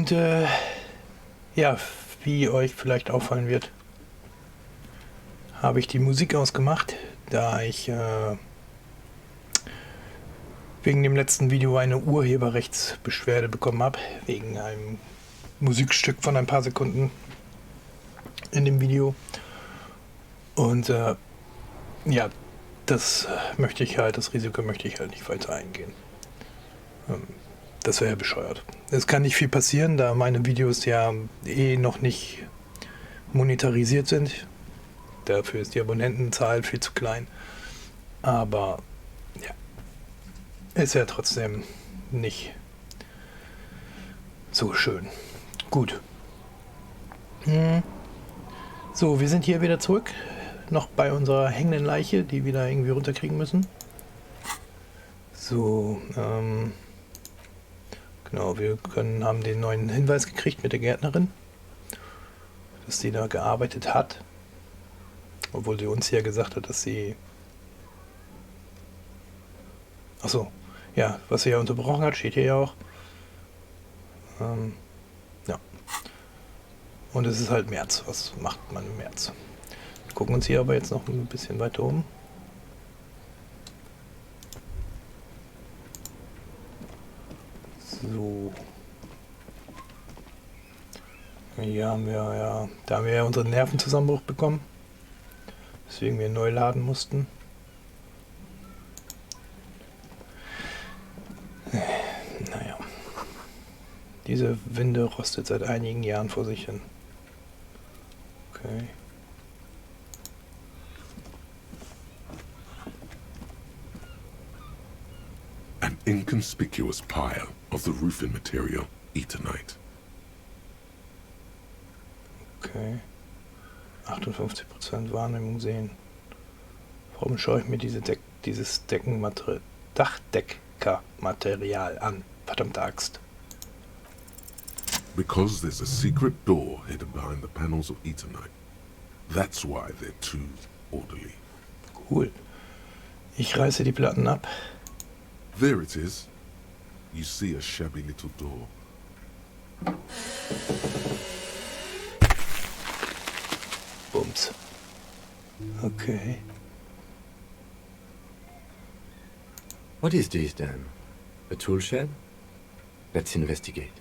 Und ja, wie euch vielleicht auffallen wird, habe ich die Musik ausgemacht, da ich wegen dem letzten Video eine Urheberrechtsbeschwerde bekommen habe, wegen einem Musikstück von ein paar Sekunden in dem Video. Und ja, das Risiko möchte ich halt nicht weiter eingehen. Das wäre ja bescheuert. Es kann nicht viel passieren, da meine Videos ja noch nicht monetarisiert sind. Dafür ist die Abonnentenzahl viel zu klein. Aber ja, ist ja trotzdem nicht so schön. Gut. So, wir sind hier wieder zurück. Noch bei unserer hängenden Leiche, die wir da irgendwie runterkriegen müssen. So, genau, wir haben den neuen Hinweis gekriegt mit der Gärtnerin, dass sie da gearbeitet hat. Obwohl sie uns ja gesagt hat, dass sie... Achso, ja, was sie ja unterbrochen hat, steht hier ja auch. Ja. Und es ist halt März. Was macht man im März? Wir gucken uns hier aber jetzt noch ein bisschen weiter um. So. Hier haben wir da haben wir ja unseren Nervenzusammenbruch bekommen. Deswegen wir neu laden mussten. Naja. Diese Winde rostet seit einigen Jahren vor sich hin. Okay. An inconspicuous pile of the roofing material, Eternite. Okay. 58% Wahrnehmung sehen. Warum schaue ich mir dieses Dachdeckermaterial an? Verdammte Axt. Because there's a secret door hidden behind the panels of Eternite. That's why they're too orderly. Cool. Ich reiße die Platten ab. There it is. You see a shabby little door. Bums. Okay. What is this then? A tool shed? Let's investigate.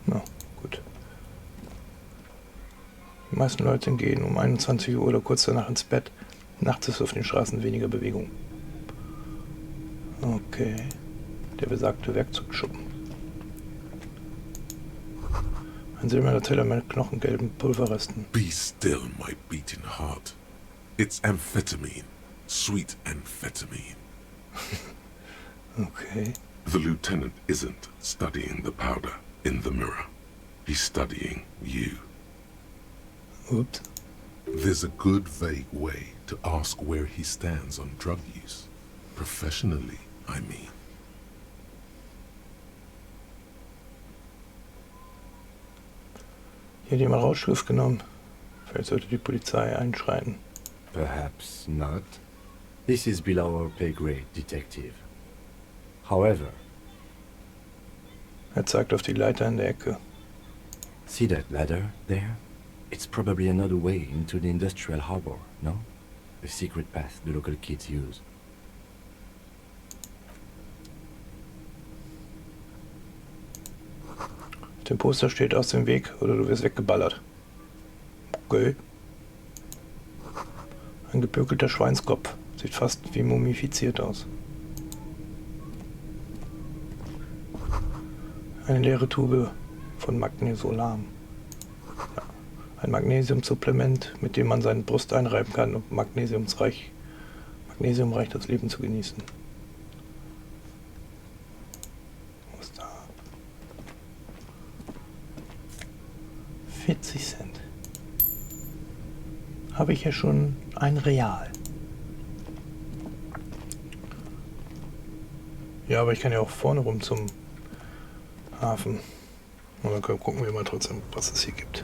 Na, gut. Die meisten Leute gehen um 21 Uhr oder kurz danach ins Bett. Nachts ist auf den Straßen weniger Bewegung. Okay. Der besagte Werkzeugschuppen. Ein silberner Teller mit knochengelben Pulverresten. Be still, my beating heart. It's amphetamine. Sweet amphetamine. Okay. The lieutenant isn't studying the powder in the mirror. He's studying you. Ups. There's a good vague way to ask where he stands on drug use. Professionally, I mean. Hier hat jemand Rauschgift genommen. Vielleicht sollte die Polizei einschreiten. Perhaps not. This is below our pay grade, detective. However... Er zeigt auf die Leiter in der Ecke. See that ladder there? It's probably another way into the industrial harbor, no? A secret path the local kids use. Auf dem Poster steht aus dem Weg oder du wirst weggeballert. Okay. Ein gebökelter Schweinskopf. Sieht fast wie mumifiziert aus. Eine leere Tube von Magnesolam. Ja. Ein Magnesiumsupplement, mit dem man seine Brust einreiben kann, um magnesiumreich das Leben zu genießen. Was ist da? 40 Cent. Habe ich ja schon ein Real. Ja, aber ich kann ja auch vorne rum zum Hafen. Und dann gucken wir mal trotzdem, was es hier gibt.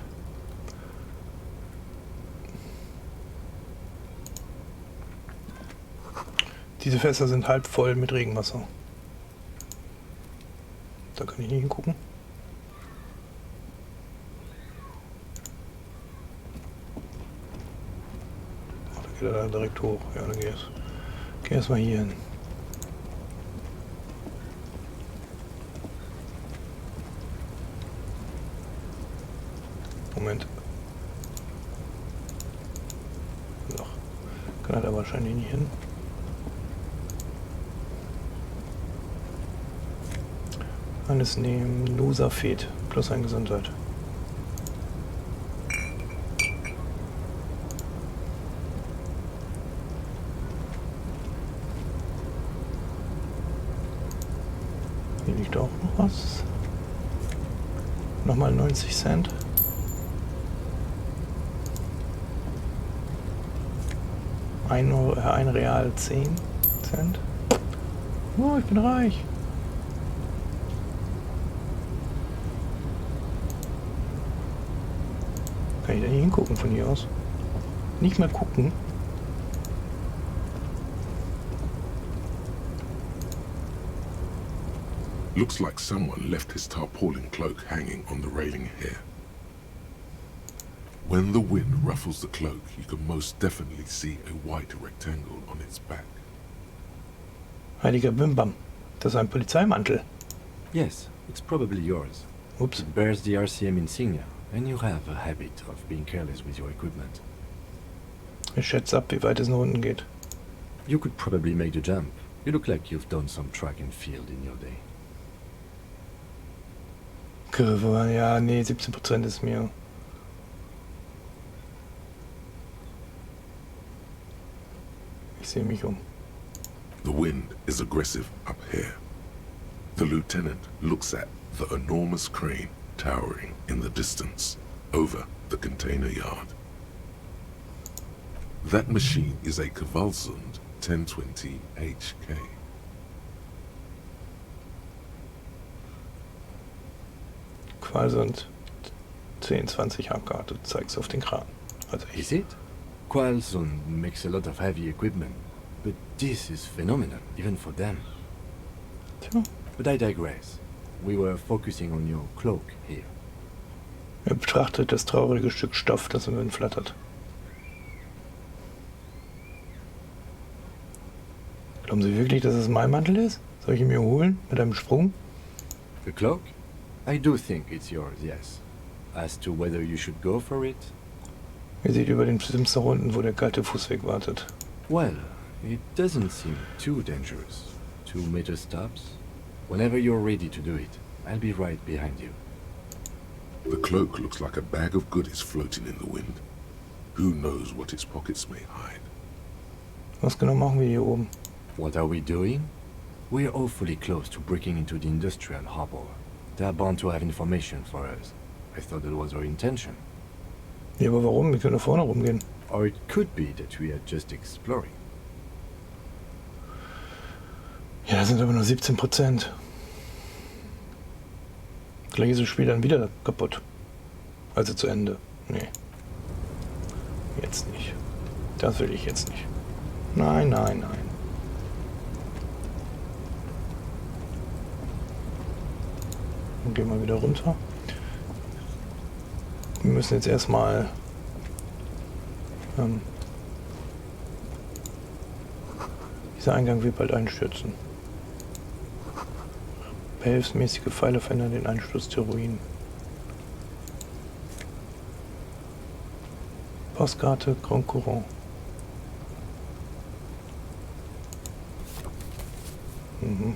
Diese Fässer sind halb voll mit Regenwasser. Da kann ich nicht hingucken. Oh, da geht er da direkt hoch. Ja, dann geh erst mal hier hin. Moment. Doch. Kann er da wahrscheinlich nicht hin. Alles nehmen. Loser Fed. Plus ein Gesundheit. Hier liegt auch noch was. Nochmal 90 Cent. Ein Real 10 Cent. Oh, ich bin reich. Kann ich da nicht hingucken von hier aus? Nicht mal gucken. Looks like someone left his tarpaulin cloak hanging on the railing here. When the wind ruffles the cloak, you can most definitely see a white rectangle on its back. Heiliger Bimbam. Das ist ein Polizeimantel. Yes, it's probably yours. Ups. It bears the RCM insignia, and you have a habit of being careless with your equipment. Ich schätze ab, wie weit es nach unten geht. You could probably make the jump. You look like you've done some track and field in your day. Kurve, ja, nee, 17% ist mir. Ich sehe mich um. The wind is aggressive up here. The lieutenant looks at the enormous crane towering in the distance over the container yard. That machine is a Kvalsund 1020 HK. Qualsund 10-20 HK, du zeigst auf den Kran. Also ich. Is it? Kvalsund makes a lot of heavy equipment, but this is phenomenal, even for them. Tja. But I digress. We were focusing on your cloak here. Er betrachtet das traurige Stück Stoff, das im Wind flattert. Glauben Sie wirklich, dass es mein Mantel ist? Soll ich ihn mir holen? Mit einem Sprung? The cloak? I do think it's yours, yes. As to whether you should go for it? Ihr seht über den Sims nach unten, wo der kalte Fußweg wartet. Well, it doesn't seem too dangerous. 2 meter stops. Whenever you're ready to do it, I'll be right behind you. The cloak looks like a bag of goodies floating in the wind. Who knows what its pockets may hide? Was genau machen wir hier oben? What are we doing? We're awfully close to breaking into the industrial harbor. They're bound to have information for us. I thought that was our intention. Ja, aber warum? Wir können da vorne rumgehen. Or it could be that we are just exploring. Ja, das sind aber nur 17%. Gleich ist das Spiel dann wieder kaputt. Also zu Ende. Nee. Jetzt nicht. Das will ich jetzt nicht. Nein, nein, nein. Und gehen wir wieder runter. Wir müssen jetzt erstmal dieser Eingang wird bald einstürzen. Behelfsmäßige Pfeile verhindern den Einsturz der Ruinen. Postkarte Grand Courant. Mhm.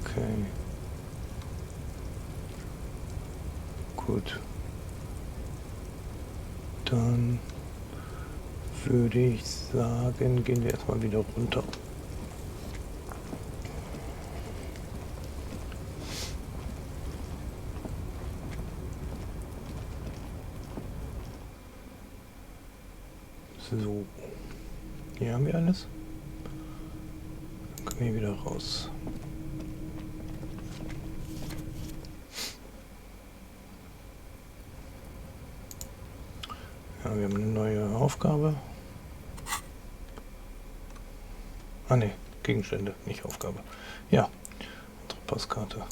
Okay. Gut. Dann würde ich sagen, gehen wir erstmal wieder runter. So. Hier haben wir alles. Dann können wir wieder raus. Ja, wir haben eine neue Aufgabe. Ah ne, Gegenstände, nicht Aufgabe. Ja, unsere Postkarte.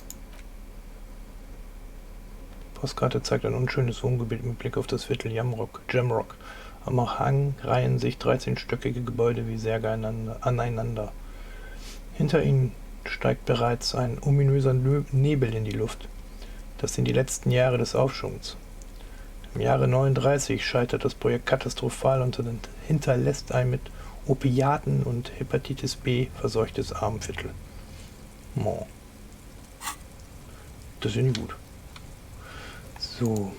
Postkarte zeigt ein unschönes Wohngebiet mit Blick auf das Viertel Jamrock. Am Hang reihen sich 13-stöckige Gebäude wie Särge aneinander. Hinter ihnen steigt bereits ein ominöser Nebel in die Luft. Das sind die letzten Jahre des Aufschwungs. Im Jahre 39 scheitert das Projekt katastrophal und hinterlässt ein mit Opiaten und Hepatitis B verseuchtes Armenviertel. Oh. Das ist ja nicht gut. So.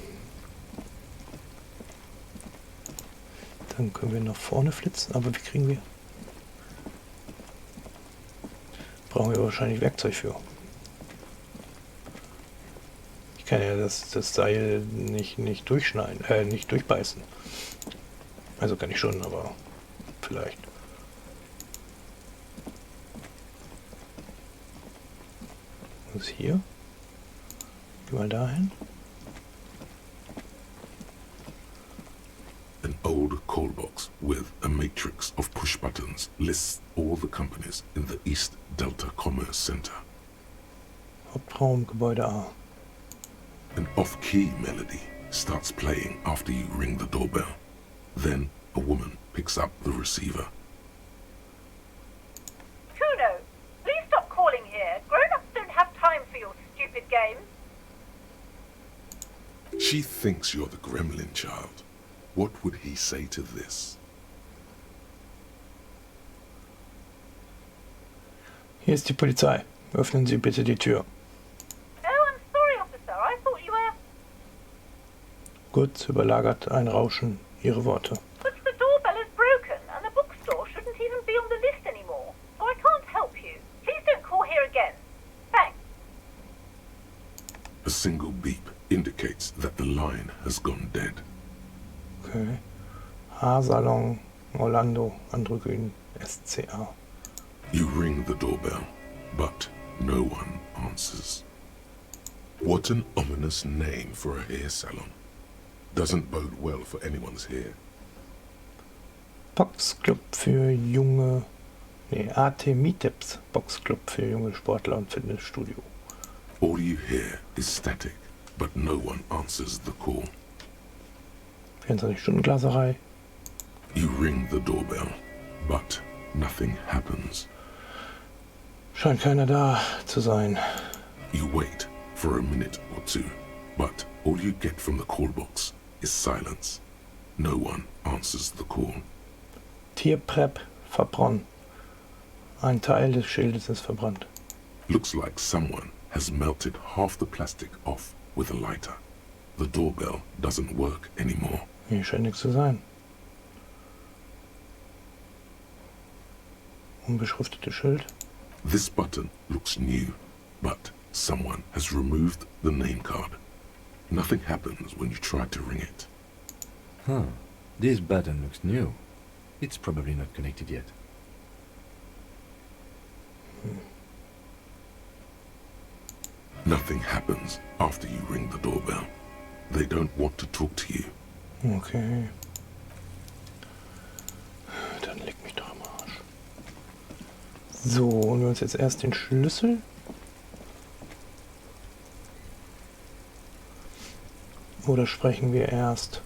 Dann können wir nach vorne flitzen, aber wie kriegen wir... Brauchen wir wahrscheinlich Werkzeug für. Ich kann ja das Seil nicht durchschneiden, nicht durchbeißen. Also kann ich schon, aber vielleicht. Was ist hier? Geh mal dahin. An old call box with a matrix of push buttons lists all the companies in the East Delta Commerce Center. Hauptraum, Gebäude A. An off-key melody starts playing after you ring the doorbell. Then a woman picks up the receiver. Kuno, please stop calling here. Grown-ups don't have time for your stupid games. She thinks you're the gremlin child. What would he say to this? Hier ist die Polizei. Öffnen Sie bitte die Tür. Oh, I'm sorry, officer. I thought you were... Kurz überlagert ein Rauschen ihre Worte. But the doorbell is broken and the bookstore shouldn't even be on the list anymore. So I can't help you. Please don't call here again. Thanks. A single beep indicates that the line has gone dead. Okay. Haarsalon, Orlando, Androgyn, SCA. You ring the doorbell, but no one answers. What an ominous name for a hair salon. Doesn't bode well for anyone's hair. Boxclub für junge... Nee, AT Meetups. Boxclub für junge Sportler und Fitnessstudio. All you hear is static, but no one answers the call. 24-Stunden-Glaserei. You ring the doorbell, but nothing happens. Scheint keiner da zu sein. You wait for a minute or two, but all you get from the call box is silence. No one answers the call. Tierprep verbrannt. Ein Teil des Schildes ist verbrannt. Looks like someone has melted half the plastic off with a lighter. The doorbell doesn't work anymore. Hier scheint nichts zu sein. Unbeschriftetes Schild. This button looks new, but someone has removed the name card. Nothing happens when you try to ring it. Huh. This button looks new. It's probably not connected yet. Nothing happens after you ring the doorbell. They don't want to talk to you. Okay. Dann leg mich doch am Arsch. So, holen wir uns jetzt erst den Schlüssel. Oder sprechen wir erst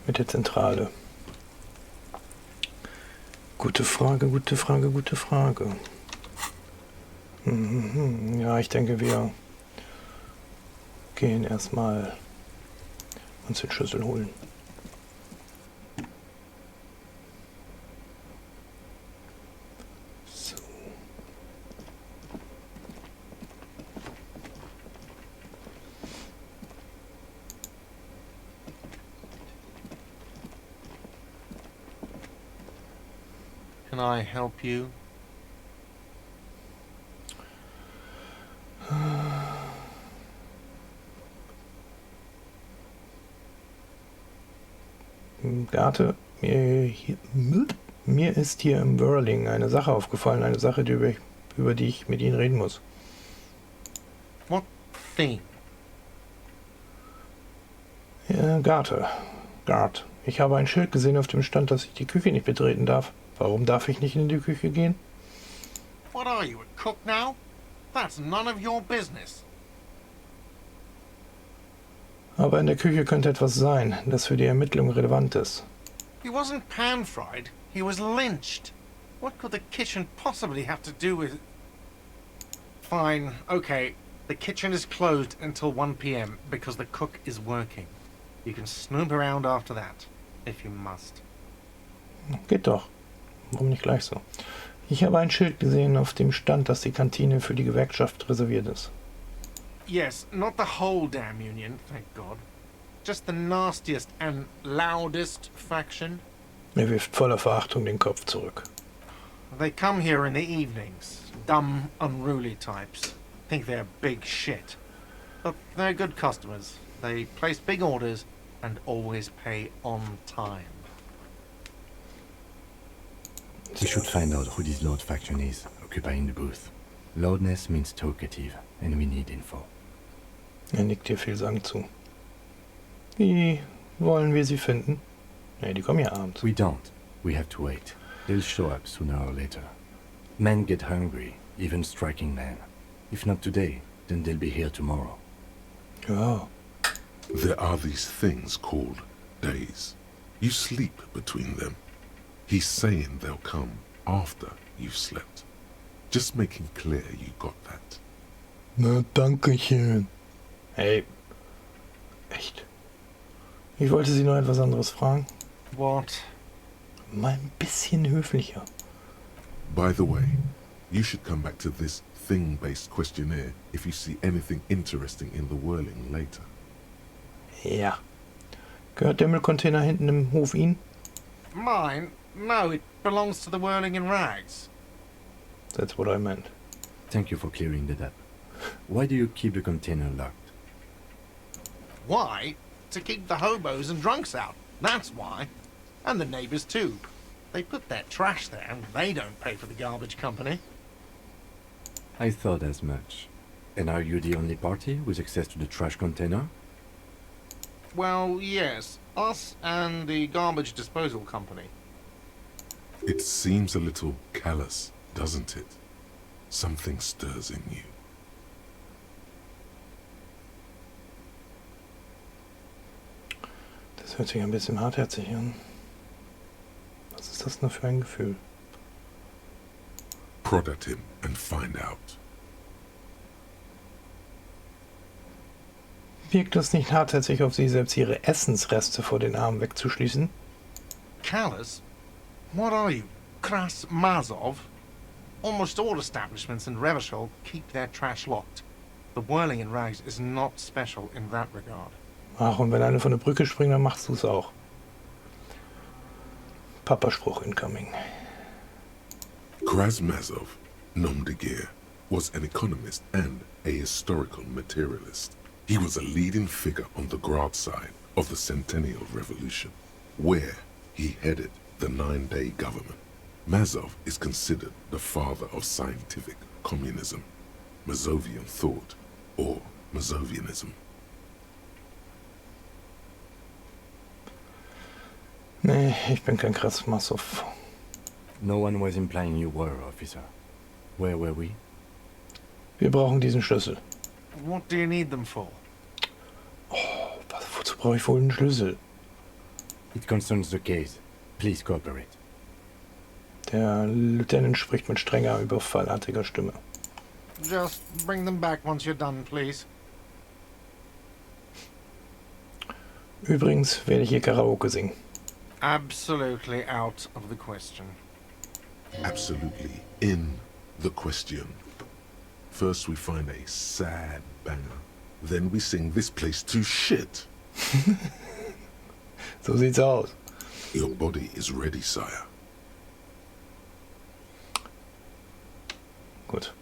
mit der Zentrale? Gute Frage, gute Frage, gute Frage. Ja, ich denke, wir gehen erstmal uns den Schlüssel holen. So. Can I help you? Garte, mir ist hier im Whirling eine Sache aufgefallen, eine Sache, über die ich mit Ihnen reden muss. What thing? Ja, Garte. Ich habe ein Schild gesehen, auf dem stand, dass ich die Küche nicht betreten darf. Warum darf ich nicht in die Küche gehen? What are you, a cook now? That's none of your business. Aber in der Küche könnte etwas sein, das für die Ermittlung relevant ist. He wasn't pan-fried, he was lynched. What could the kitchen possibly have to do with... Fine, okay. The kitchen is closed until 1 p.m. because the cook is working. You can snoop around after that, if you must. Geht doch. Warum nicht gleich so? Ich habe ein Schild gesehen, auf dem stand, dass die Kantine für die Gewerkschaft reserviert ist. Yes, not the whole damn union, thank God. Just the nastiest and loudest faction. Er wirft voller Verachtung den Kopf zurück. They come here in the evenings. Dumb, unruly types. Think they're big shit. But they're good customers. They place big orders and always pay on time. We should find out who this loud faction is, occupying the booth. Loudness means talkative, and we need info. Er nickt dir vielsagend zu. Wie wollen wir sie finden? Nee, die kommen ja abends. We don't. We have to wait. They'll show up sooner or later. Men get hungry, even striking men. If not today, then they'll be here tomorrow. Ja, There are these things called days. You sleep between them. He's saying they'll come after you've slept. Just making clear you got that. na danke schön. Hey, echt. Ich wollte Sie noch etwas anderes fragen. What? Mal ein bisschen höflicher. By the way, you should come back to this thing-based questionnaire if you see anything interesting in the whirling later. Ja. Gehört der Müllcontainer hinten im Hof Ihnen? Mine? No, it belongs to the whirling in rags. That's what I meant. Thank you for clearing that up. Why do you keep the container locked? Why? To keep the hobos and drunks out. That's why. And the neighbors too. They put their trash there and they don't pay for the garbage company. I thought as much. And are you the only party with access to the trash container? Well, yes. Us and the garbage disposal company. It seems a little callous, doesn't it? Something stirs in you. Das hört sich ein bisschen hartherzig an. Was ist das denn für ein Gefühl? Prod at him and find out. Wirkt das nicht hartherzig auf Sie, selbst Ihre Essensreste vor den Armen wegzuschließen? Callous? What are you? Kras Mazov? Almost all establishments in Revachol keep their trash locked. The whirling in rags is not special in that regard. Ach, und wenn einer von der Brücke springt, dann machst du es auch. Papaspruch incoming. Krasmazov, nom de guerre, was an economist and a historical materialist. He was a leading figure on the Grad side of the Centennial Revolution, where he headed the 9-day government. Mazov is considered the father of scientific communism, Mazovian thought, or Mazovianism. Nee, ich bin kein Krasmassow. No one was implying you were, officer. Where were we? Wir brauchen diesen Schlüssel. What do you need them for? Wozu brauche ich wohl einen Schlüssel? It concerns the case. Please cooperate. Der Lieutenant spricht mit strenger, überfallartiger Stimme. Just bring them back once you're done, please. Übrigens werde ich hier Karaoke singen. Absolutely out of the question. Absolutely in the question. First we find a sad banger. Then we sing this place to shit. So sieht's aus. Your body is ready, sire. Gut.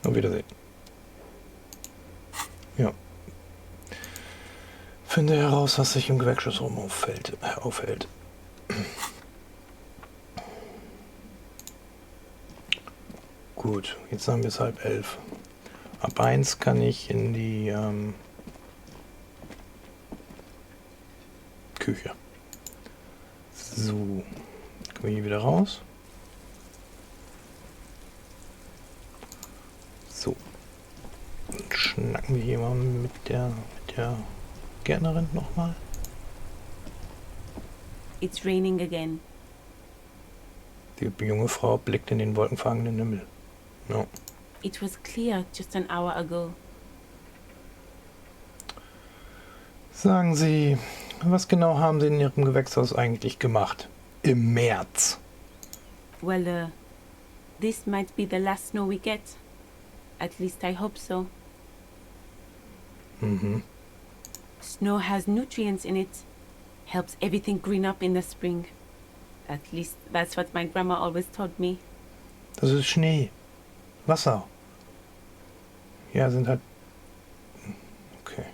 Auf Wiedersehen. Ja. Finde heraus, was sich im Gewerkschaftsraum aufhält. Gut, jetzt haben wir es 10:30. Ab 1 kann ich in die Küche. So, kommen wir hier wieder raus. So, dann schnacken wir hier mal mit der Gärtnerin nochmal. It's raining again. Die junge Frau blickt in den wolkenverhangenen Himmel. No. It was clear just an hour ago. Sagen Sie, was genau haben Sie in Ihrem Gewächshaus eigentlich gemacht? Im März. Well, this might be the last snow we get. At least I hope so. Mhm. Snow has nutrients in it. Helps everything green up in the spring. At least that's what my grandma always told me. Das ist Schnee. Wasser. Ja, sind halt... Okay.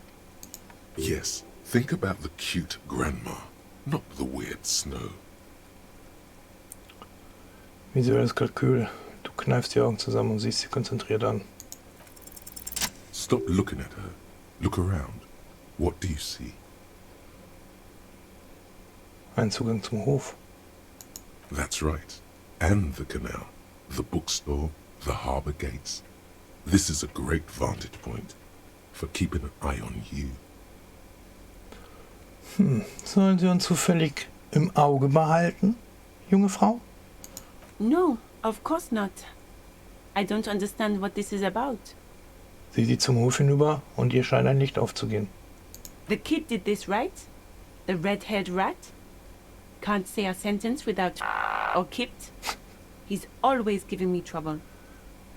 Yes, think about the cute grandma, not the weird snow. Visuelles Kalkül. Du kneifst die Augen zusammen und siehst sie konzentriert an. Stop looking at her. Look around. What do you see? Ein Zugang zum Hof. That's right. And the canal, the bookstore, the harbour gates. This is a great vantage point for keeping an eye on you. Sollen Sie uns zufällig im Auge behalten, junge Frau? No, of course not. I don't understand what this is about. Sie sieht zum Hof hinüber und ihr scheint ein Licht aufzugehen. The kid did this, right? The red-haired rat? Can't say a sentence without or kipped. He's always giving me trouble.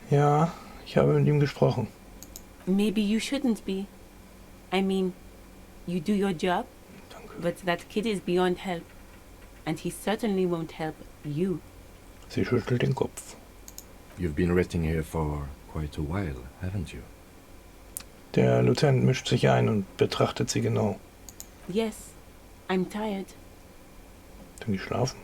Ja, ich habe mit ihm gesprochen. Maybe you shouldn't be. I mean, you do your job, Danke. but that kid is beyond help. And he certainly won't help you. Sie schüttelt den Kopf. You've been resting here for quite a while, haven't you? Der Lieutenant mischt sich ein und betrachtet sie genau. Yes, I'm tired. Dann geh schlafen.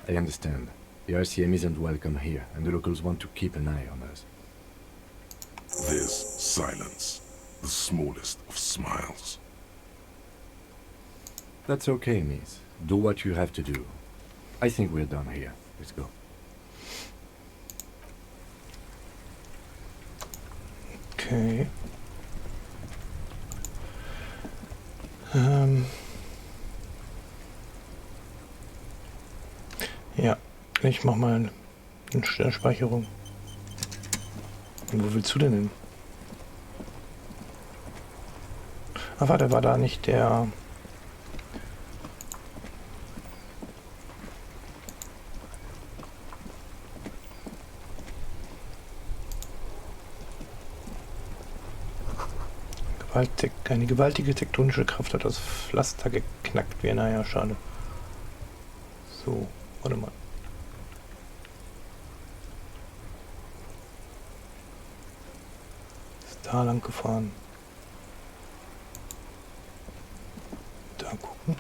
I understand. The RCM isn't welcome here, and the locals want to keep an eye on us. There's silence, the smallest of smiles. That's okay, miss. Do what you have to do. I think we're done here. Let's go. Okay. Ja, ich mach mal eine Speicherung. Wo willst du denn hin? Ach warte, war da nicht der... Eine gewaltige tektonische Kraft hat das Pflaster geknackt. Naja, schade. So, warte mal. Ist da lang gefahren. Da gucken.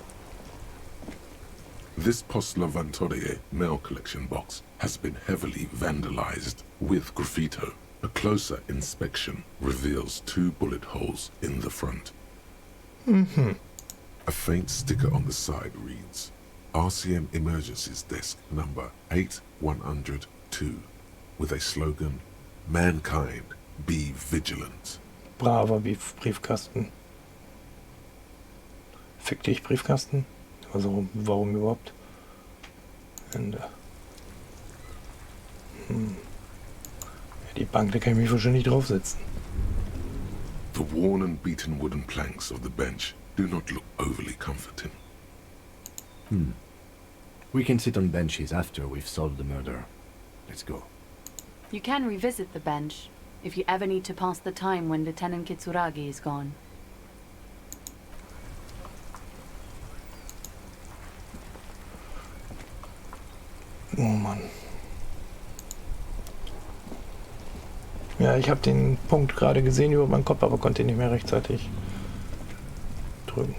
This Postlavantorie mail collection box has been heavily vandalized with graffito. A closer inspection reveals 2 bullet holes in the front. A faint sticker on the side reads, RCM Emergencies Desk number 8102, with a slogan, Mankind, be vigilant. Braver Briefkasten. Fick dich, Briefkasten. Also, warum überhaupt? Ende. Die Bank, da kann ich mich wahrscheinlich draufsetzen. The worn and beaten wooden planks of the bench do not look overly comforting. We can sit on benches after we've solved the murder. Let's go. You can revisit the bench if you ever need to pass the time when Lieutenant Kitsuragi is gone. Oh Mann. Ja, ich habe den Punkt gerade gesehen über meinen Kopf, aber konnte ihn nicht mehr rechtzeitig drücken.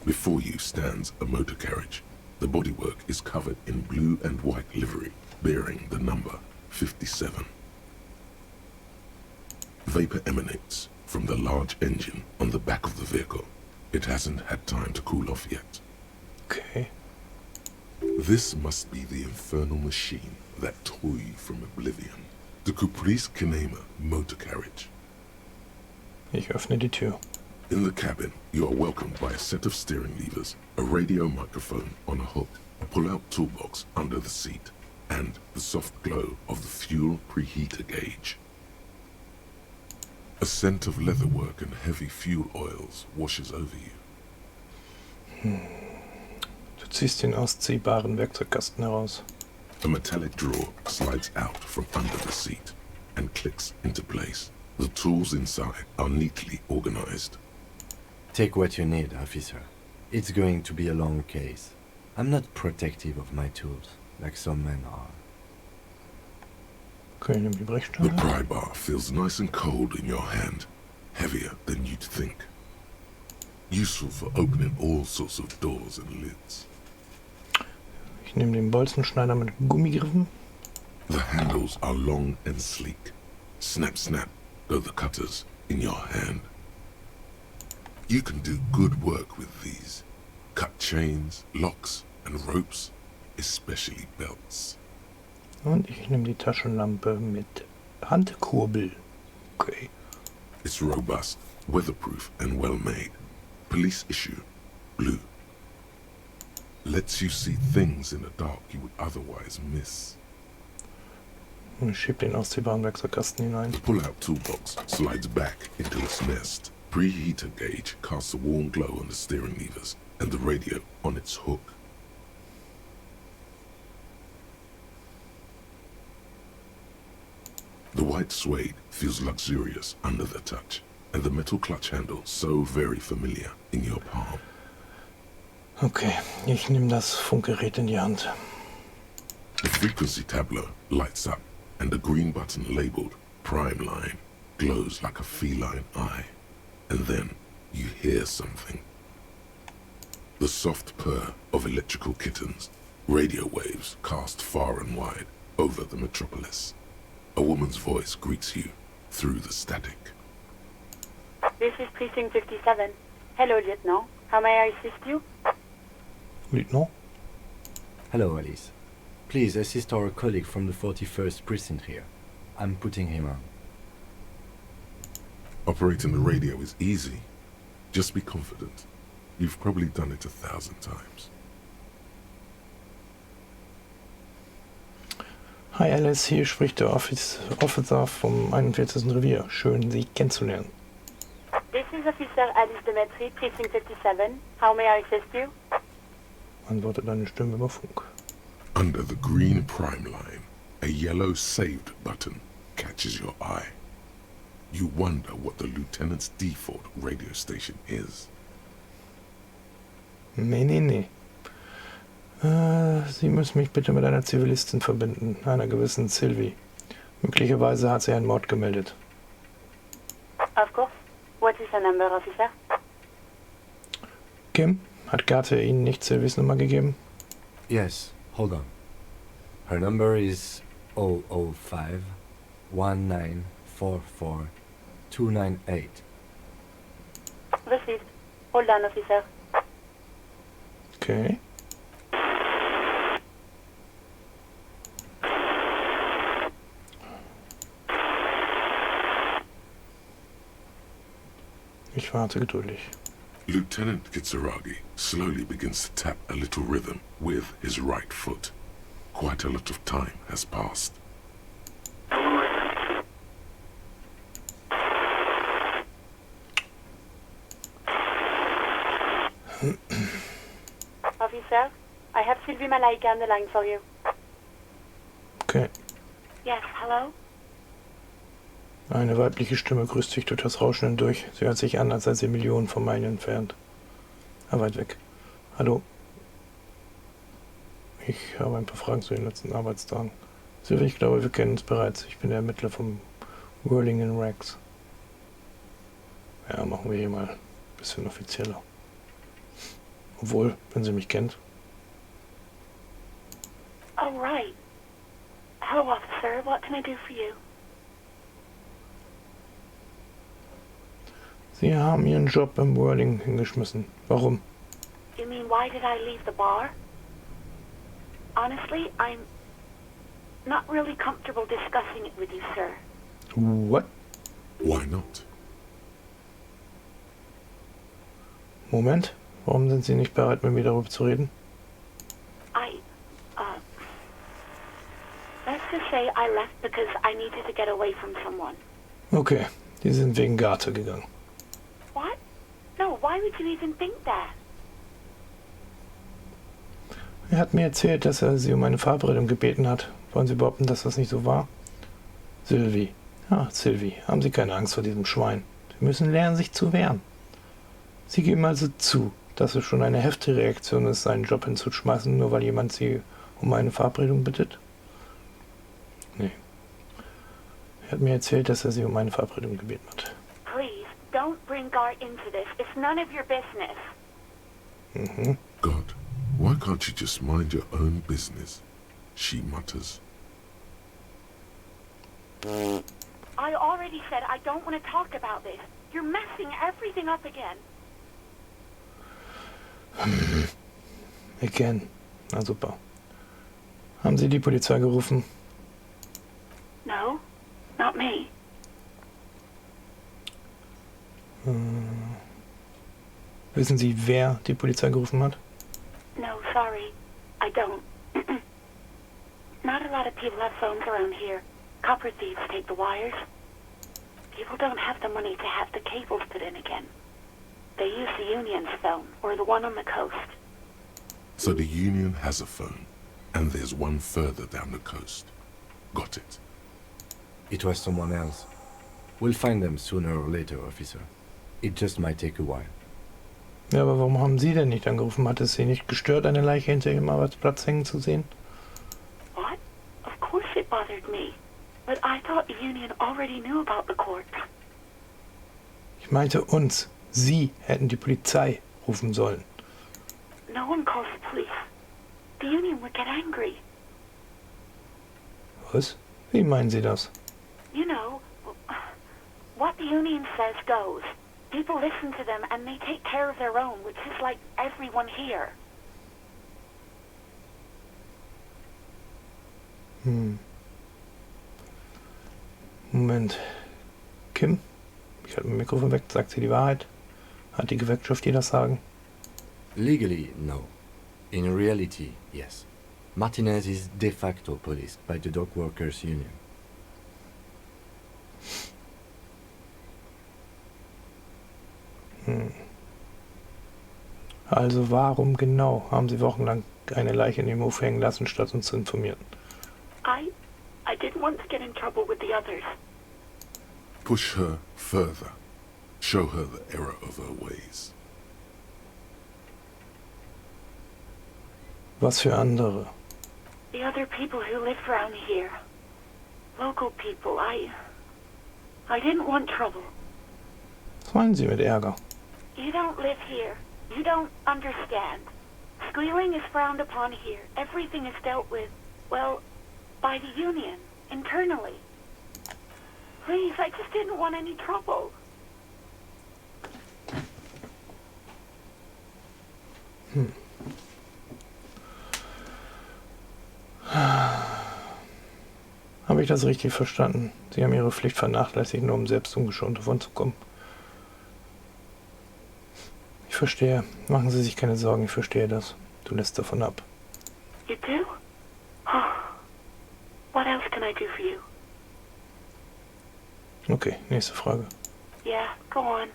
Before you stands a motor carriage. The bodywork is covered in blue and white livery, bearing the number 57. Vapor emanates from the large engine on the back of the vehicle. It hasn't had time to cool off yet. Okay. This must be the infernal machine that tore you from oblivion. The Caprice Kinema motor carriage. Ich öffne die Tür. In the cabin, you are welcomed by a set of steering levers, a radio microphone on a hook, a pull-out toolbox under the seat, and the soft glow of the fuel preheater gauge. A scent of leatherwork and heavy fuel oils washes over you. Du ziehst den ausziehbaren Werkzeugkasten heraus. A metallic drawer slides out from under the seat and clicks into place. The tools inside are neatly organized. Take what you need, officer. It's going to be a long case. I'm not protective of my tools, like some men are. Okay, nimm die The Brechstange. pry bar feels nice and cold in your hand, heavier than you'd think. Useful for opening all sorts of doors and lids. Ich nehme den Bolzenschneider mit Gummigriffen. The handles are long and sleek. Snap, snap go the cutters in your hand. You can do good work with these. Cut chains, locks and ropes, especially belts. Und ich nehme die Taschenlampe mit Handkurbel. Okay. It's robust, weatherproof and well made. Police issue, blue. Lets you see things in the dark you would otherwise miss. Und ich schiebe den ausziehbaren Werkzeugkasten hinein. The pull-out toolbox slides back into its nest. Preheater gauge casts a warm glow on the steering levers and the radio on its hook. The white suede feels luxurious under the touch, and the metal clutch handle so very familiar in your palm. Okay, ich nehme das Funkgerät in die Hand. The frequency tableau lights up, and the green button labeled Prime Line glows like a feline eye. And then you hear something. The soft purr of electrical kittens, radio waves cast far and wide over the metropolis. A woman's voice greets you through the static. This is Precinct 57. Hello, Lieutenant. How may I assist you? Lieutenant? Hello, Alice. Please assist our colleague from the 41st precinct here. I'm putting him on. Operating the radio is easy. Just be confident. You've probably done it 1,000 times. Hi Alice, hier spricht der Officer vom 41. Revier. Schön, Sie kennenzulernen. This is Officer Alice Demetri, Precinct 57. How may I assist you? Antwortet deine Stimme über Funk. Under the green Prime Line, a yellow saved button catches your eye. You wonder what the lieutenant's default radio station is. Nee. Sie müssen mich bitte mit einer Zivilistin verbinden, einer gewissen Sylvie. Möglicherweise hat sie einen Mord gemeldet. Of course. What is her number, officer? Kim, hat Garte Ihnen nicht Sylvies Nummer gegeben? Yes, hold on. Her number is 005 1944 298. Received. Hold on, officer. Okay. Ich warte geduldig. Lieutenant Kitsuragi slowly begins to tap a little rhythm with his right foot. Quite a lot of time has passed. Officer, I have Sylvie Malaika on the line for you. Okay. Yes, hello? Eine weibliche Stimme grüßt sich durch das Rauschen hindurch. Sie hört sich an, als sei sie Millionen von Meilen entfernt. Weit weg. Hallo. Ich habe ein paar Fragen zu den letzten Arbeitstagen. Sylvie, ich glaube, wir kennen uns bereits. Ich bin der Ermittler vom Whirling in Rags. Ja, machen wir hier mal ein bisschen offizieller. Obwohl, wenn sie mich kennt. Oh, right. Hello, officer. What can I do for you? Sie haben Ihren Job im Whirling hingeschmissen. Warum? You mean, why did I leave the bar? Honestly, I'm not really comfortable discussing it with you, sir. What? Why not? Moment, warum sind Sie nicht bereit, mit mir darüber zu reden? Let's just say I left because I needed to get away from someone. Okay, die sind wegen Garte gegangen. What? No, why would you even think that? Er hat mir erzählt, dass er Sie um eine Verabredung gebeten hat. Wollen Sie behaupten, dass das nicht so war? Sylvie. Ja, Sylvie, haben Sie keine Angst vor diesem Schwein. Sie müssen lernen, sich zu wehren. Sie geben also zu, dass es schon eine heftige Reaktion ist, seinen Job hinzuschmeißen, nur weil jemand Sie um eine Verabredung bittet? Nee. Er hat mir erzählt, dass er Sie um eine Verabredung gebeten hat. Please, don't bring Gar into this. It's none of your business. Mhm. God, why can't you just mind your own business? She mutters. I already said I don't want to talk about this. You're messing everything up again. Again. Na super. Haben Sie die Polizei gerufen? No, not me. Wissen Sie, wer die Polizei gerufen hat? No, sorry. I don't. Not a lot of people have phones around here. Copper thieves take the wires. People don't have the money to have the cables put in again. They use the Union's phone, or the one on the coast. So the Union has a phone, and there's one further down the coast. Got it. It was someone else. We'll find them sooner or later, officer. It just might take a while. Ja, aber warum haben Sie denn nicht angerufen? Hat es Sie nicht gestört, eine Leiche hinter Ihrem Arbeitsplatz hängen zu sehen? What? Of course it bothered me. But I thought the Union already knew about the court. Ich meinte uns. Sie hätten die Polizei rufen sollen. No one calls the police. The Union would get angry. Was? Wie meinen Sie das? You know, what the Union says goes. People listen to them and they take care of their own, which is like everyone here. Moment. Kim? Ich halte mein Mikrofon weg. Sagt sie die Wahrheit? Hat die Gewerkschaft ihr das Sagen? Legally, no. In reality, yes. Martinez is de facto policed by the Dock Workers Union. Also warum genau haben Sie wochenlang eine Leiche in dem Hof hängen lassen, statt uns zu informieren? I didn't want to get in trouble with the others. Push her further. Show her the error of her ways. Was für andere? The other people who live around here. Local people. I didn't want trouble. Was meinen Sie mit Ärger? You don't live here. You don't understand. Squealing is frowned upon here. Everything is dealt with, well, by the Union, internally. Please, I just didn't want any trouble. Habe ich das richtig verstanden? Sie haben Ihre Pflicht vernachlässigt, nur um selbst ungeschont davon zu kommen. Ich verstehe. Machen Sie sich keine Sorgen, ich verstehe das. Du lässt davon ab. You do? Oh. What else can I do for you? Okay, nächste Frage. Yeah, go on.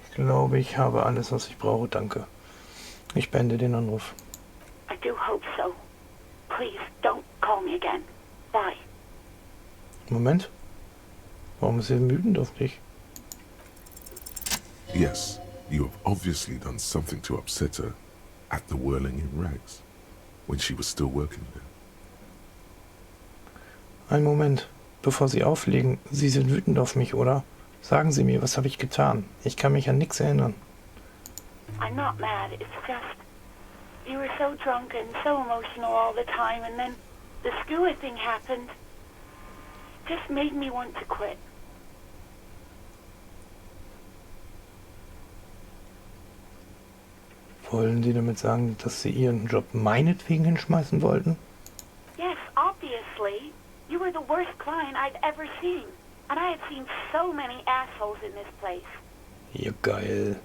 Ich glaube, ich habe alles, was ich brauche, danke. Ich beende den Anruf. I do hope so. Please, don't call me again. Bye. Moment. Warum ist sie wütend auf dich? Yes, you have obviously done something to upset her at the Whirling in Rags, when she was still working there. Einen Moment, bevor Sie auflegen. Sie sind wütend auf mich, oder? Sagen Sie mir, was habe ich getan? Ich kann mich an nichts erinnern. I'm not mad, it's just... You were so drunk and so emotional all the time, and then the skewer thing happened. Just made me want to quit. Wollen Sie damit sagen, dass Sie Ihren Job meinetwegen hinschmeißen wollten? Yes, obviously. You were the worst client I've ever seen. And I have seen so many assholes in this place. Ja, geil.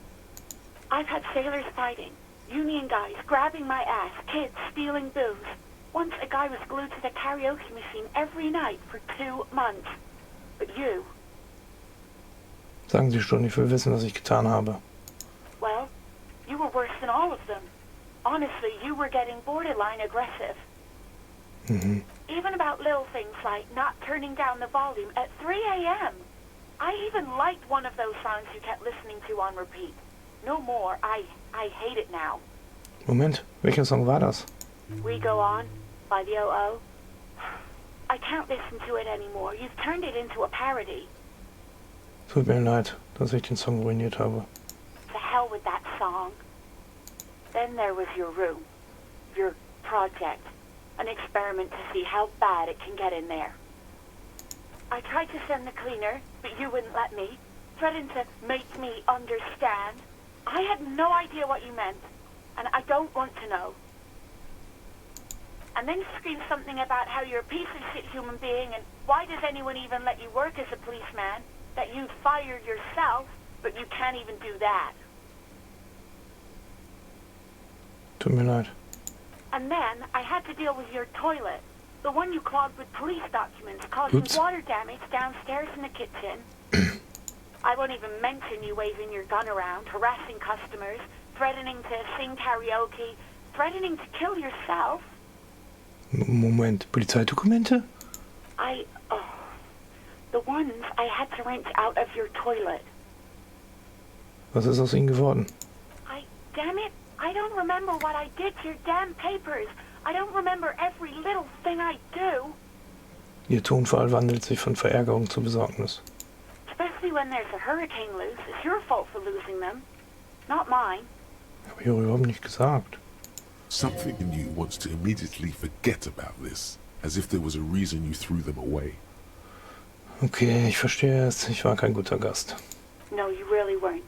I've had sailors fighting, union guys grabbing my ass, kids stealing booze. Once a guy was glued to the karaoke machine every night for 2 months. But you, Sagen Sie schon, ich will wissen, was ich getan habe. well, you were worse than all of them. Honestly, you were getting borderline aggressive. Mhm. Even about little things like not turning down the volume at 3 a.m. I even liked one of those songs you kept listening to on repeat. No more. I hate it now. Moment, welcher Song war das? We Go On by the Ohhh. I can't listen to it anymore. You've turned it into a parody. Tut mir leid, dass ich den Song ruiniert habe. To hell with that song. Then there was your room. Your project. An experiment to see how bad it can get in there. I tried to send the cleaner, but you wouldn't let me. Threatened to make me understand. I had no idea what you meant, and I don't want to know. And then screamed something about how you're a piece of shit human being, and why does anyone even let you work as a policeman? That you'd fire yourself, but you can't even do that. Tut mir leid. And then I had to deal with your toilet. The one you clogged with police documents, causing Oops. water damage downstairs in the kitchen. I won't even mention you waving your gun around, harassing customers, threatening to sing karaoke, threatening to kill yourself. Moment, Polizeidokumente? The ones I had to wrench out of your toilet. Was ist aus Ihnen geworden? Damn it, I don't remember what I did to your damn papers. I don't remember every little thing I do. Ihr Tonfall wandelt sich von Verärgerung zu Besorgnis. Especially when there's a hurricane loose. It's your fault for losing them, not mine. Habe ich auch überhaupt nicht gesagt. Something in you wants to immediately forget about this, as if there was a reason you threw them away. Okay, ich verstehe es. Ich war kein guter Gast. No, you really weren't.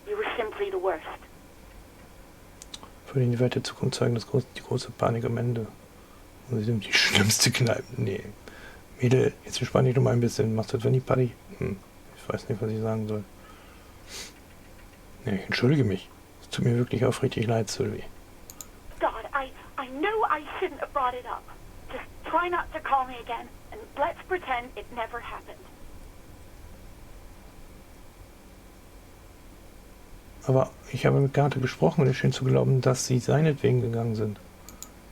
You were simply the worst. Würde Ihnen die weite Zukunft zeigen, die große Panik am Ende. Und Sie sind die schlimmste Kneipe. Nee. Mädel, jetzt entspann dich doch mal ein bisschen. Machst du etwa nie Party? Ich weiß nicht, was ich sagen soll. Nee, ich entschuldige mich. Es tut mir wirklich aufrichtig leid, Sylvie. God, I knew I shouldn't have brought it up. Just try not to call me again, and let's pretend it never happened. Aber ich habe mit Garte gesprochen und es schien zu glauben, dass Sie seinetwegen gegangen sind.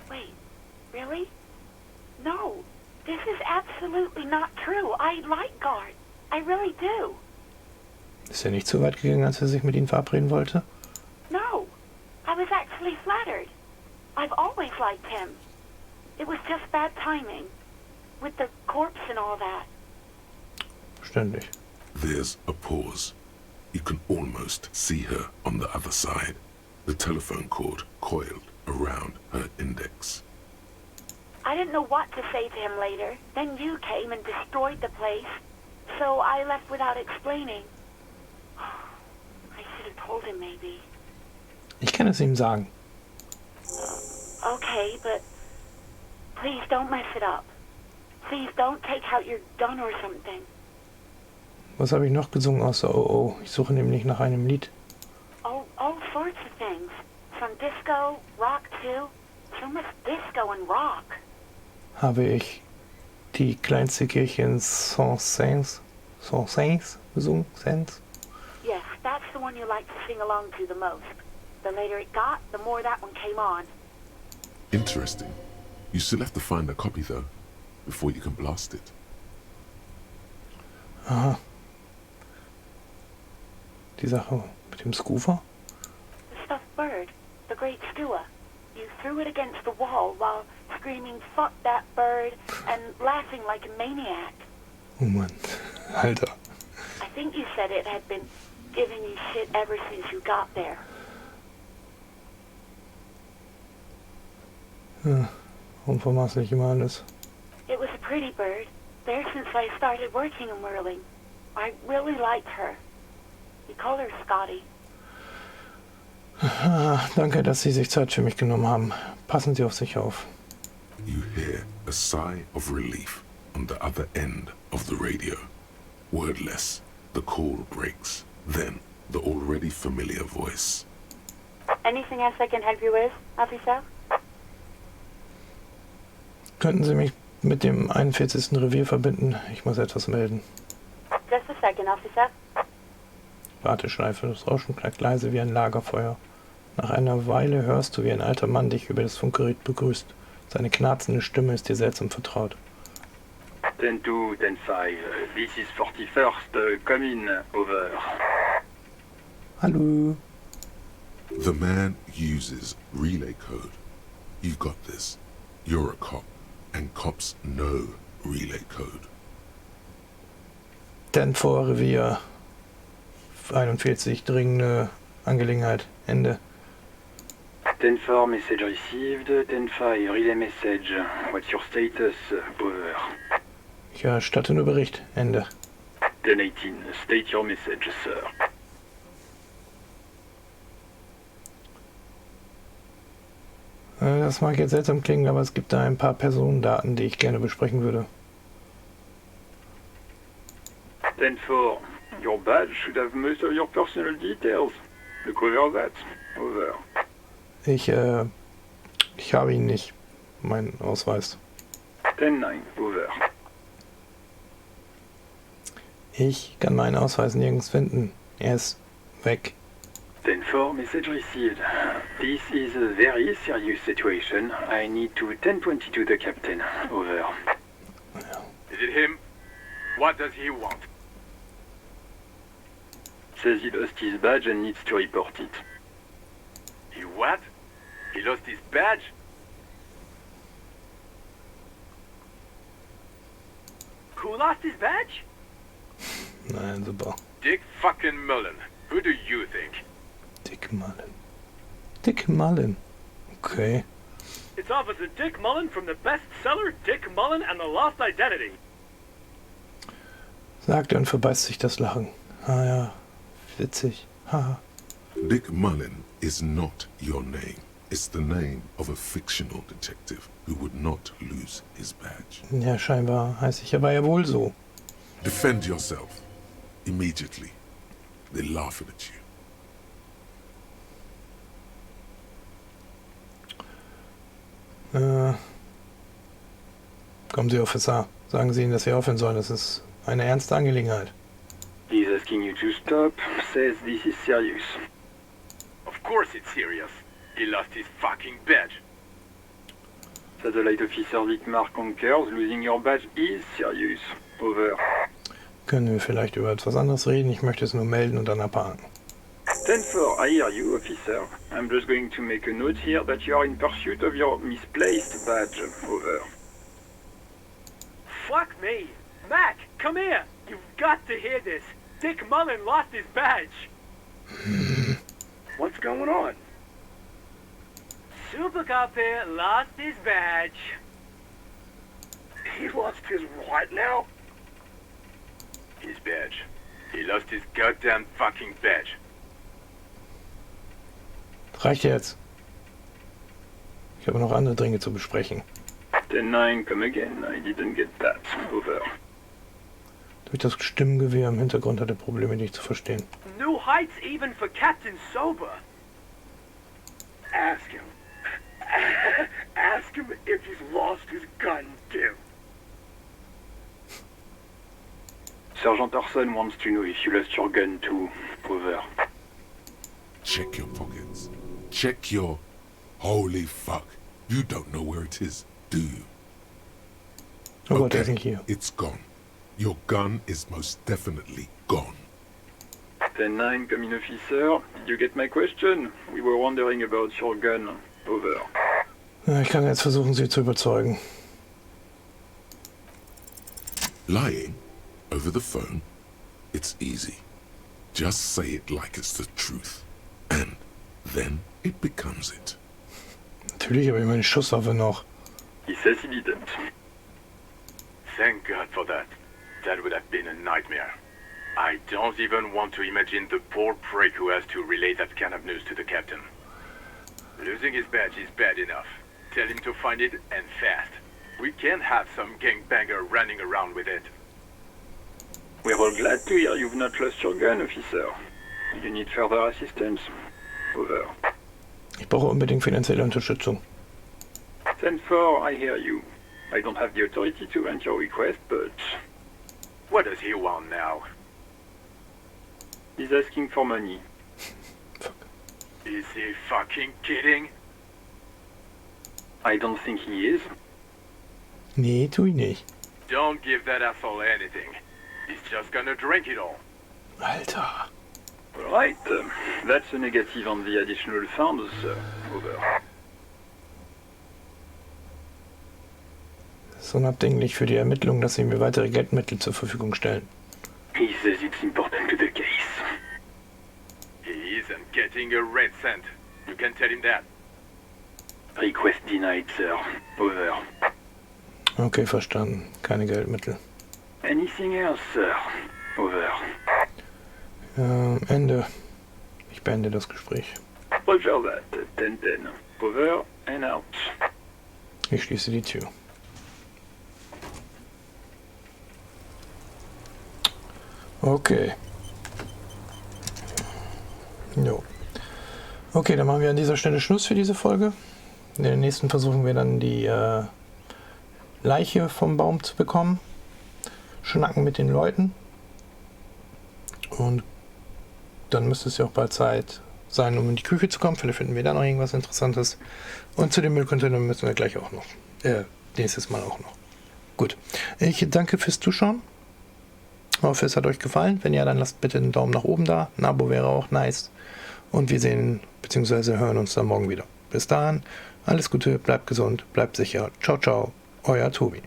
Wait, really? No, this is absolutely not true. I like Gart. I really do. Ist er nicht so weit gegangen, als er sich mit Ihnen verabreden wollte? No, I was actually flattered. I've always liked him. It was just bad timing. With the corpse and all that. Verständlich. There's a pause. You can almost see her on the other side, the telephone cord coiled around her index. I didn't know what to say to him later. Then you came and destroyed the place. So I left without explaining. I should have told him maybe. Ich kann es ihm sagen. Okay, but please don't mess it up. Please don't take out your gun or something. Was habe ich noch gesungen außer Oh, oh? Ich suche nämlich nach einem Lied. All sorts of things. From disco, rock too. So much disco and rock. Habe ich die kleinste Kirche in Saint-Saëns gesungen? Saint? Yes, that's the one you like to sing along to the most. The later it got, the more that one came on. Interesting. You still have to find a copy though, before you can blast it. Aha. Die Sache mit dem Scoofer? The stuffed bird, the great Skua. You threw it against the wall while screaming, "Fuck that bird," and laughing like a maniac. Oh Mann, Alter. I think you said it had been giving you shit ever since you got there. Ja, warum vermaßle ich immer alles? It was a pretty bird, there since I started working in whirling. I really liked her. You call her Scotty. Danke, dass Sie sich Zeit für mich genommen haben. Passen Sie auf sich auf. You hear a sigh of relief on the other end of the radio. Wordless, the call breaks. Then, the already familiar voice. Anything else I can help you with, officer? Könnten Sie mich mit dem 41. Revier verbinden? Ich muss etwas melden. Just a second, officer. Warteschleife. Das Rauschen knackt leise wie ein Lagerfeuer. Nach einer Weile hörst du, wie ein alter Mann dich über das Funkgerät begrüßt. Seine knarzende Stimme ist dir seltsam vertraut. 10-2, 10-5, this is 41st, come in, over. Hallo. The man uses relay code. You've got this. You're a cop, and cops know relay code. Denn vor Revier 41, dringende Angelegenheit. Ende. 10-4, message received, 10-5, relay message, what's your status, over. Ich erstatte nur Bericht. Ende. 10-18, state your message, sir. Das mag jetzt seltsam klingen, aber es gibt da ein paar Personendaten, die ich gerne besprechen würde. 10-4, your badge should have most of your personal details. Look over that, over. Ich habe ihn nicht. Mein Ausweis. 10-9, over. Ich kann meinen Ausweis nirgends finden. Er ist weg. 10-4, message received. This is a very serious situation. I need to 10-22 the captain, over. Is it him? What does he want? Says he lost his badge and needs to report it. He what? He lost his badge? Who lost his badge? Nein, super. Dick fucking Mullen. Who do you think? Dick Mullen. Dick Mullen. Okay. It's Officer Dick Mullen from the bestseller Dick Mullen and the Lost Identity. Sagt er und verbeißt sich das Lachen. Ah ja, witzig. Haha. Dick Mullen is not your name. It's the name of a fictional detective who would not lose his badge. Ja, scheinbar heiße ich aber ja wohl so. Defend yourself. Immediately. They're laughing at you. Kommen Sie, Officer. Sagen Sie ihnen, dass Sie aufhören sollen. Das ist eine ernste Angelegenheit. He's asking you to stop, says this is serious. Of course it's serious. He lost his fucking badge. Satellite Officer Dietmar concurs, losing your badge is serious. Over. Können wir vielleicht über etwas anderes reden? Ich möchte es nur melden und dann abhaken. 10-4, I hear you, officer. I'm just going to make a note here that you are in pursuit of your misplaced badge. Over. Fuck me. Mac, come here. You've got to hear this. Dick Mullen lost his badge. What's going on? Super Cop here lost his badge. He lost his what now? His badge. He lost his goddamn fucking badge. Reicht jetzt. Ich habe noch andere Dinge zu besprechen. 10-9, come again. I didn't get that. Over. Durch das Stimmgewirr im Hintergrund hat er Probleme, dich zu verstehen. New heights even for Captain Sober. Ask him. Ask him if he's lost his gun, too. Sergeant Orson wants to know if you lost your gun, too. Over. Check your pockets. Check your... Holy fuck. You don't know where it is, do you? Oh Gott, er ist nicht hier. It's gone. Your gun is most definitely gone. 10-9, come in, officer. Did you get my question? We were wondering about your gun. Over. Ich kann jetzt versuchen, sie zu überzeugen. Lying over the phone? It's easy. Just say it like it's the truth. And then it becomes it. Natürlich habe ich meine Schusswaffe noch. He says he didn't. Thank God for that. That would have been a nightmare. I don't even want to imagine the poor prick who has to relay that kind of news to the captain. Losing his badge is bad enough. Tell him to find it, and fast. We can't have some gangbanger running around with it. We're all glad to hear you've not lost your gun, officer. You need further assistance? Over. Ich brauche unbedingt finanzielle Unterstützung. 10-4, I hear you. I don't have the authority to grant your request, but... What does he want now? He's asking for money. Is he fucking kidding? I don't think he is. Nee, tu ich nicht. Don't give that asshole anything. He's just gonna drink it all. Alter. Right, that's a negative on the additional funds, over. So unabdinglich für die Ermittlung, dass sie mir weitere Geldmittel zur Verfügung stellen. He says it's important to the case. He isn't getting a red cent. You can tell him that. Request denied, sir. Over. Okay, verstanden. Keine Geldmittel. Anything else, sir? Over. Ende. Ich beende das Gespräch. Roger that. Denn. Over and out. Ich schließe die Tür. Okay. Jo. Okay, dann machen wir an dieser Stelle Schluss für diese Folge. In der nächsten versuchen wir dann die Leiche vom Baum zu bekommen. Schnacken mit den Leuten. Und dann müsste es ja auch bald Zeit sein, um in die Küche zu kommen. Vielleicht finden wir da noch irgendwas Interessantes. Und zu den Müllcontainern müssen wir gleich auch noch. Nächstes Mal auch noch. Gut. Ich danke fürs Zuschauen. Ich hoffe, es hat euch gefallen. Wenn ja, dann lasst bitte einen Daumen nach oben da. Ein Abo wäre auch nice. Und wir sehen bzw. hören uns dann morgen wieder. Bis dahin, alles Gute, bleibt gesund, bleibt sicher. Ciao, ciao, euer Tobi.